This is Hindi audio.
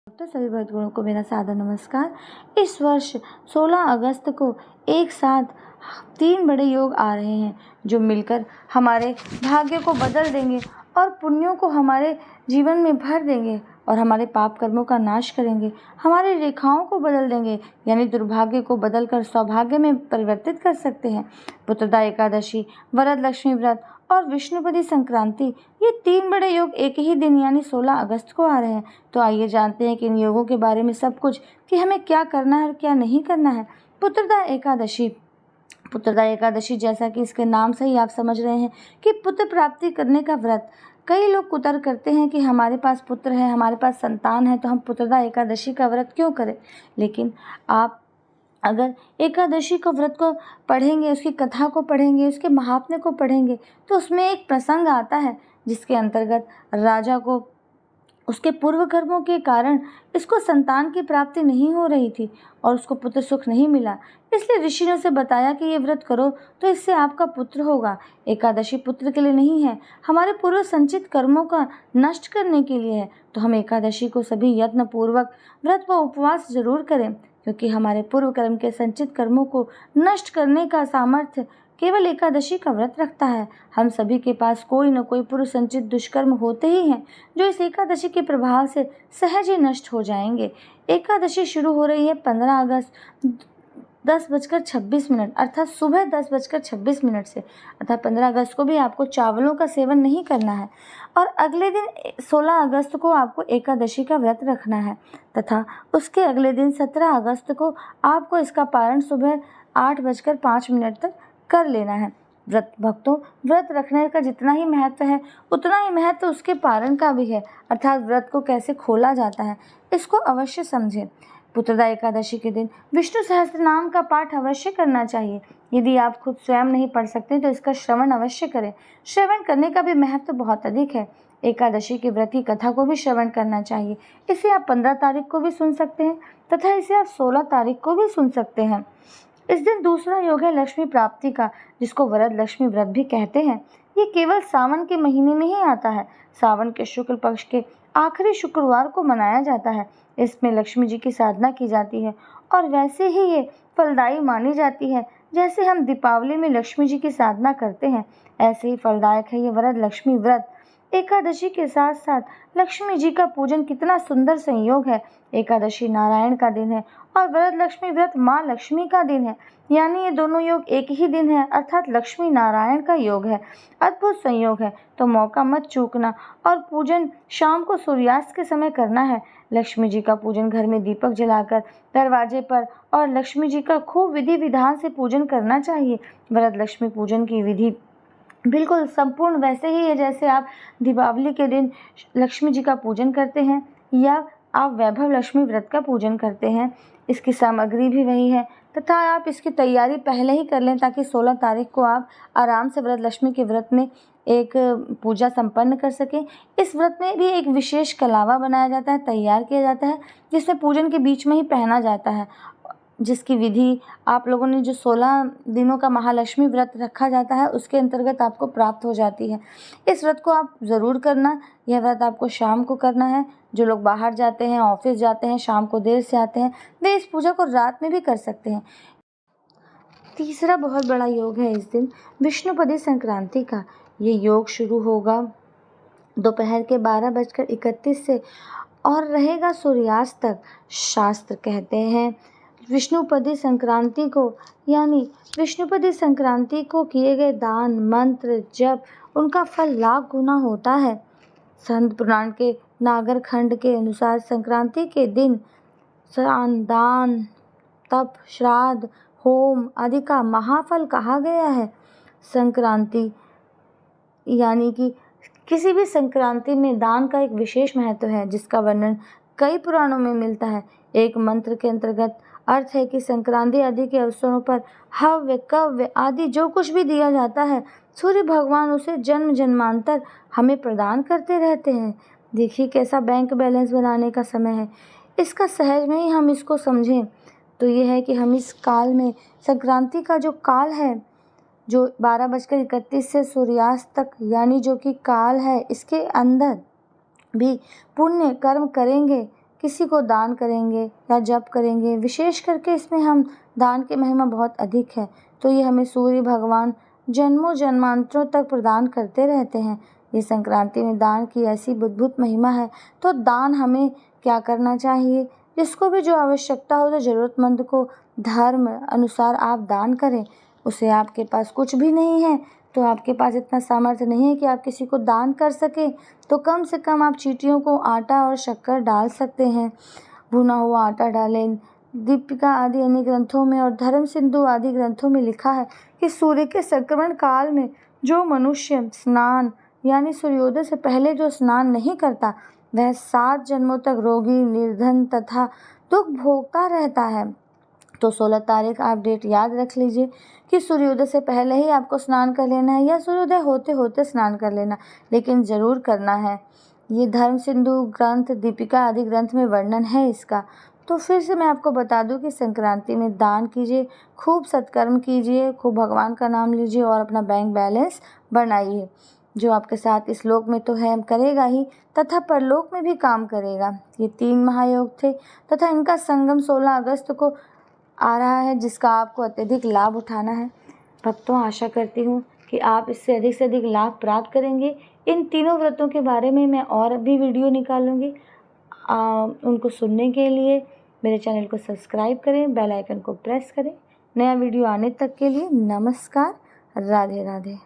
तो सभी भक्तगणों को मेरा सादर नमस्कार। इस वर्ष 16 अगस्त को एक साथ 3 बड़े योग आ रहे हैं जो मिलकर हमारे भाग्य को बदल देंगे और पुण्यों को हमारे जीवन में भर देंगे और हमारे पाप कर्मों का नाश करेंगे, हमारी रेखाओं को बदल देंगे, यानी दुर्भाग्य को बदलकर सौभाग्य में परिवर्तित कर सकते हैं। पुत्रदा एकादशी, वरद लक्ष्मी व्रत और विष्णुपदी संक्रांति, ये 3 बड़े योग एक ही दिन यानी 16 अगस्त को आ रहे हैं। तो आइए जानते हैं कि इन योगों के बारे में सब कुछ, कि हमें क्या करना है और क्या नहीं करना है। पुत्रदा एकादशी। पुत्रदा एकादशी, जैसा कि इसके नाम से ही आप समझ रहे हैं कि पुत्र प्राप्ति करने का व्रत। कई लोग कुतर्क करते हैं कि हमारे पास पुत्र है, हमारे पास संतान है, तो हम पुत्रदा एकादशी का व्रत क्यों करें। लेकिन आप अगर एकादशी को व्रत को पढ़ेंगे, उसकी कथा को पढ़ेंगे, उसके महात्म्य को पढ़ेंगे, तो उसमें एक प्रसंग आता है जिसके अंतर्गत राजा को उसके पूर्व कर्मों के कारण इसको संतान की प्राप्ति नहीं हो रही थी और उसको पुत्र सुख नहीं मिला। इसलिए ऋषि ने उसे बताया कि ये व्रत करो तो इससे आपका पुत्र होगा। एकादशी पुत्र के लिए नहीं है, हमारे पूर्व संचित कर्मों का नष्ट करने के लिए है। तो हम एकादशी को सभी यत्न पूर्वक व्रत व उपवास जरूर करें, क्योंकि हमारे पूर्व कर्म के संचित कर्मों को नष्ट करने का सामर्थ्य केवल एकादशी का व्रत रखता है। हम सभी के पास कोई न कोई पूर्व संचित दुष्कर्म होते ही हैं जो इस एकादशी के प्रभाव से सहज ही नष्ट हो जाएंगे। एकादशी शुरू हो रही है 15 अगस्त 10:26 अर्थात सुबह 10:26 से, अर्थात 15 अगस्त को भी आपको चावलों का सेवन नहीं करना है और अगले दिन 16 अगस्त को आपको एकादशी का व्रत रखना है तथा उसके अगले दिन 17 अगस्त को आपको इसका पारण सुबह 8:05 तक कर लेना है। भक्तों, व्रत रखने का जितना ही महत्व है उतना ही महत्व उसके पारण का भी है, अर्थात व्रत को कैसे खोला जाता है, इसको अवश्य समझें। पुत्रदा एकादशी के दिन विष्णु सहस्त्र नाम का पाठ अवश्य करना चाहिए। यदि आप खुद स्वयं नहीं पढ़ सकते तो इसका श्रवण अवश्य करें। श्रवण करने का भी महत्व बहुत अधिक है। एकादशी के व्रत की कथा को भी श्रवण करना चाहिए। इसे आप 15 तारीख को भी सुन सकते हैं तथा इसे आप 16 तारीख को भी सुन सकते हैं। इस दिन दूसरा योग है लक्ष्मी प्राप्ति का, जिसको वरद लक्ष्मी व्रत भी कहते हैं। ये केवल सावन के महीने में ही आता है। सावन के शुक्ल पक्ष के आखिरी शुक्रवार को मनाया जाता है। इसमें लक्ष्मी जी की साधना की जाती है और वैसे ही ये फलदायी मानी जाती है। जैसे हम दीपावली में लक्ष्मी जी की साधना करते हैं, ऐसे ही फलदायक है ये वरद लक्ष्मी व्रत। एकादशी के साथ साथ लक्ष्मी जी का पूजन कितना सुंदर संयोग है। एकादशी नारायण का दिन है और वरद लक्ष्मी व्रत माँ लक्ष्मी का दिन है, यानी ये दोनों योग एक ही दिन है, अर्थात लक्ष्मी नारायण का योग है। अद्भुत संयोग है, तो मौका मत चूकना और पूजन शाम को सूर्यास्त के समय करना है। लक्ष्मी जी का पूजन घर में दीपक जलाकर दरवाजे पर और लक्ष्मी जी का खूब विधि विधान से पूजन करना चाहिए। वरद लक्ष्मी पूजन की विधि बिल्कुल संपूर्ण वैसे ही है जैसे आप दीपावली के दिन लक्ष्मी जी का पूजन करते हैं या आप वैभव लक्ष्मी व्रत का पूजन करते हैं। इसकी सामग्री भी वही है तथा आप इसकी तैयारी पहले ही कर लें ताकि 16 तारीख को आप आराम से व्रत लक्ष्मी के व्रत में एक पूजा संपन्न कर सकें। इस व्रत में भी एक विशेष कलावा बनाया जाता है, तैयार किया जाता है, जिसे पूजन के बीच में ही पहना जाता है, जिसकी विधि आप लोगों ने जो 16 दिनों का महालक्ष्मी व्रत रखा जाता है उसके अंतर्गत आपको प्राप्त हो जाती है। इस व्रत को आप ज़रूर करना। यह व्रत आपको शाम को करना है। जो लोग बाहर जाते हैं, ऑफिस जाते हैं, शाम को देर से आते हैं, वे इस पूजा को रात में भी कर सकते हैं। तीसरा बहुत बड़ा योग है इस दिन विष्णुपदी संक्रांति का। ये योग शुरू होगा दोपहर के 12:31 से और रहेगा सूर्यास्त तक। शास्त्र कहते हैं विष्णुपदी संक्रांति को, यानी विष्णुपदी संक्रांति को किए गए दान, मंत्र, जप, उनका फल लाख गुना होता है। संत पुराण के नागर खंड के अनुसार संक्रांति के दिन दान, तप, श्राद्ध, होम आदि का महाफल कहा गया है। संक्रांति यानी कि किसी भी संक्रांति में दान का एक विशेष महत्व है, जिसका वर्णन कई पुराणों में मिलता है। एक मंत्र के अंतर्गत अर्थ है कि संक्रांति आदि के अवसरों पर हव्य, कव्य आदि जो कुछ भी दिया जाता है, सूर्य भगवान उसे जन्म जन्मांतर हमें प्रदान करते रहते हैं। देखिए कैसा बैंक बैलेंस बनाने का समय है। इसका सहज में ही हम इसको समझें तो ये है कि हम इस काल में संक्रांति का जो काल है, जो 12:31 से सूर्यास्त तक यानी जो कि काल है, इसके अंदर भी पुण्य कर्म करेंगे किसी को दान करेंगे या जप करेंगे, विशेष करके इसमें हम दान की महिमा बहुत अधिक है, तो ये हमें सूर्य भगवान जन्मों जन्मांतरों तक प्रदान करते रहते हैं। ये संक्रांति में दान की ऐसी अद्भुत महिमा है, तो दान हमें क्या करना चाहिए? जिसको भी जो आवश्यकता हो, तो ज़रूरतमंद को धर्म अनुसार आप दान करें। उसे आपके पास कुछ भी नहीं है, तो आपके पास इतना सामर्थ्य नहीं है कि आप किसी को दान कर सकें, तो कम से कम आप चींटियों को आटा और शक्कर डाल सकते हैं। भुना हुआ आटा डालें। दीपिका आदि अन्य ग्रंथों में और धर्म सिंधु आदि ग्रंथों में लिखा है कि सूर्य के संक्रमण काल में जो मनुष्य स्नान यानी सूर्योदय से पहले जो स्नान नहीं करता, वह 7 जन्मों तक रोगी, निर्धन तथा दुख भोगता रहता है। तो 16 तारीख आप डेट याद रख लीजिए कि सूर्योदय से पहले ही आपको स्नान कर लेना है या सूर्योदय होते होते स्नान कर लेना, लेकिन ज़रूर करना है। ये धर्म सिंधु ग्रंथ, दीपिका आदि ग्रंथ में वर्णन है इसका। तो फिर से मैं आपको बता दूं कि संक्रांति में दान कीजिए, खूब सत्कर्म कीजिए, खूब भगवान का नाम लीजिए और अपना बैंक बैलेंस बनाइए। जो आपके साथ इस लोक में तो है करेगा ही, तथा परलोक में भी काम करेगा। ये 3 महायोग थे तथा इनका संगम 16 अगस्त को आ रहा है, जिसका आपको अत्यधिक लाभ उठाना है। भक्तों, आशा करती हूँ कि आप इससे अधिक से अधिक लाभ प्राप्त करेंगे। इन तीनों व्रतों के बारे में मैं और भी वीडियो निकालूंगी। उनको सुनने के लिए मेरे चैनल को सब्सक्राइब करें, बेल आइकन को प्रेस करें। नया वीडियो आने तक के लिए नमस्कार, राधे राधे।